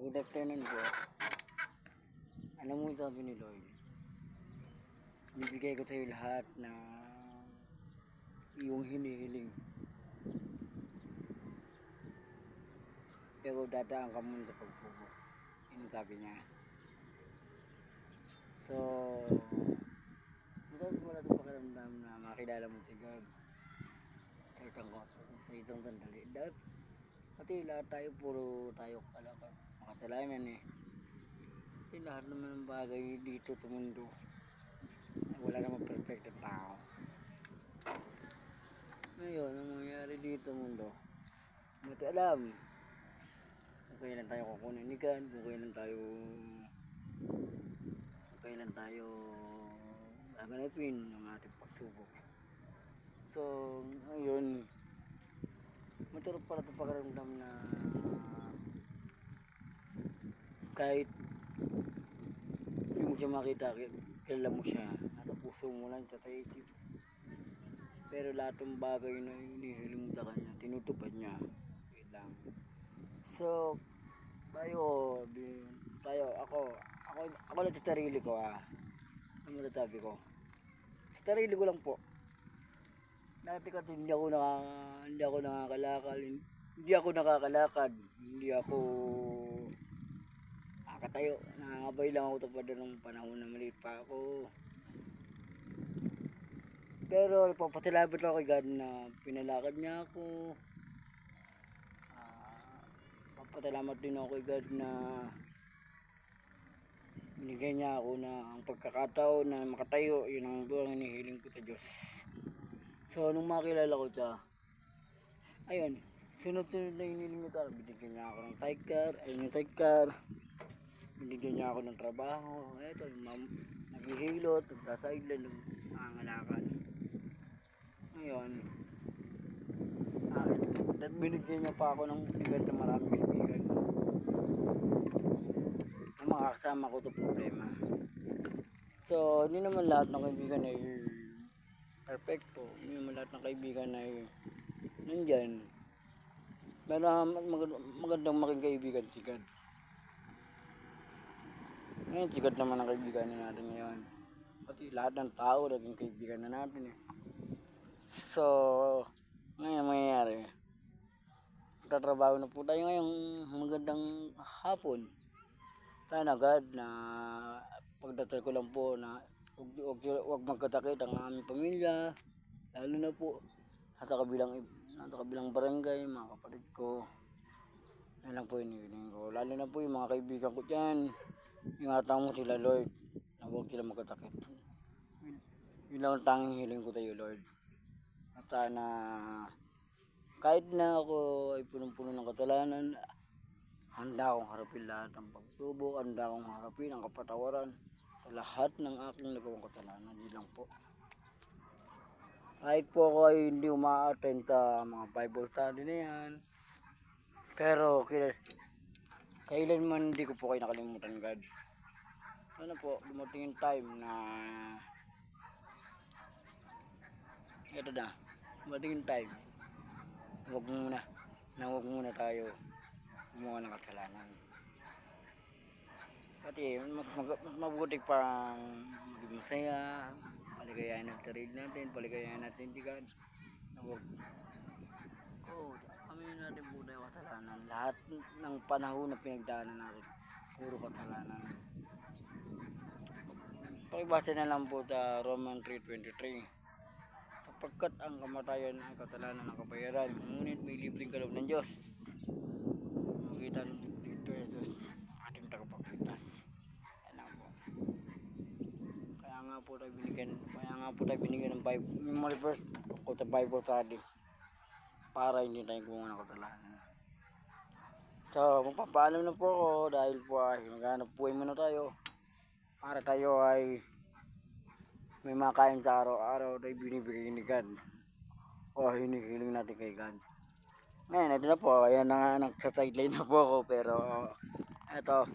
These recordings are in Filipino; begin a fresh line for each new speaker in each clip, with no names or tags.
Good afternoon po. Alam mo sabi ni Lord, bibigay ko sa'yo lahat na iyong hinihiling. Pero dadaan ka muna sa pagsubok. Yun ang sabi niya. So, madami mo natin pakiramdam na makilala mo si God sa isang sandali. Pati lahat tayo, puro tayo makasalanan eh. Kasi lahat naman ng bagay dito sa mundo, wala namang perfect na tao. Ngayon, ang mangyayari dito sa mundo, hindi alam kung kailan tayo kukunin ni God, kung kailan tayo gaganapin ng ating pagsubok. So, ngayon, matulog pala ito pakiramdam na kahit hindi mo siya makita, kilala mo siya, nasa puso mo lang, sa isip. Pero lahat ng bagay na hinihiling mo sa kanya, tinutupad niya. Wait lang. So, ako lang sa sarili ko Ano masasabi ko? Sa sarili ko lang po. Dati kasi hindi ako nakakalakad, hindi ako nakakatayo. Nakangabay lang ako tapos ng panahon na maliit pa ako. Pero nagpapasalamat ako kay God na pinalakad niya ako. Papasalamat din ako kay God na binigay niya ako na ang pagkakataon na makatayo. Yun ang buong hinihiling ko sa Diyos. So nung makilala ko siya, ayun, sunod-sunod na hinihiling niya sa akin. Binigyan niya ako ng sidecar. Binigyan niya ako ng trabaho. Eto, naghihilot, nagsasideline, nangangalakad. Ngayon, at binigyan niya pa ako ng liber na maraming kaibigan. Ang makakasama ko ito problema. So, hindi naman lahat ng kaibigan ay perfecto. Hindi naman lahat ng kaibigan ay nandyan. Pero magandang maging kaibigan si God. Ngayon, si God naman ang kaibigan natin ngayon. Pati lahat ng tao naging kaibigan na natin eh. So, ngayon mangyayari, tatrabaho na po tayo ngayong magandang hapon. Sana God na pagdatal ko lang po na huwag magkatakit ang aming pamilya, lalo na po sa kabilang barangay, mga kapatid ko. Yan lang po hinihiling ko. Lalo na po yung mga kaibigan ko dyan, ingatan mo sila Lord, na huwag sila magkatakit. Yun lang ang tanging hiling ko tayo Lord. At sana kahit na ako ay punong-puno ng kasalanan, handa akong harapin lahat ng pagsubok, handa akong harapin ang kapatawaran sa lahat ng aking nagawang kasalanan. Yun lang po. Kahit po ako ay hindi uma-attend sa mga Bible study na yan, pero kailanman hindi ko po kayo nakalimutan God. Sana po dumating yung time na dumating yung time, huwag muna tayo gumawa ng kasalanan. Pati mas mabuti pang maging masaya, paligayahan ng sarili natin, paligayahan natin si God. Aminin natin po tayo kasalanan. Lahat ng panahon na pinagdaanan natin, puro kasalanan. Pakibasa na lang po sa Romans 3:23. Sapagkat ang kamatayan ay kasalanan ng kabayaran, ngunit may libreng kaloob ng Diyos. Magitan dito Jesus, ating tagapagligtas. Yan lang po. Kaya nga po tayo binigyan ng memory verse o sa Bible study para hindi tayo gumawa ng kasalanan. So, magpapaalam na po ako dahil po ay maghanap buhay muna tayo para tayo ay may makain sa araw-araw na binibigay ni God o hinihiling natin kay God. Ngayon, ito na po. Ayan na nga, nagsa-sideline na po ako. Pero, eto,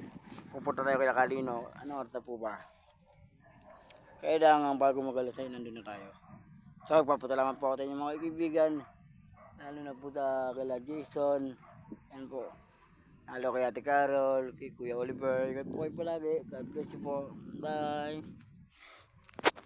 pupunta tayo kay Kalino. Ano oras na po ba? Kailangan bago mag-alasay, nandun na tayo. So, magpapasalamat po ako sa inyo mga kaibigan. Lalo na po sa kila Jason. Yan po. Halo kay Ate Carol, kay Kuya Oliver. Ingat po kayo palagi. God bless you po. Bye.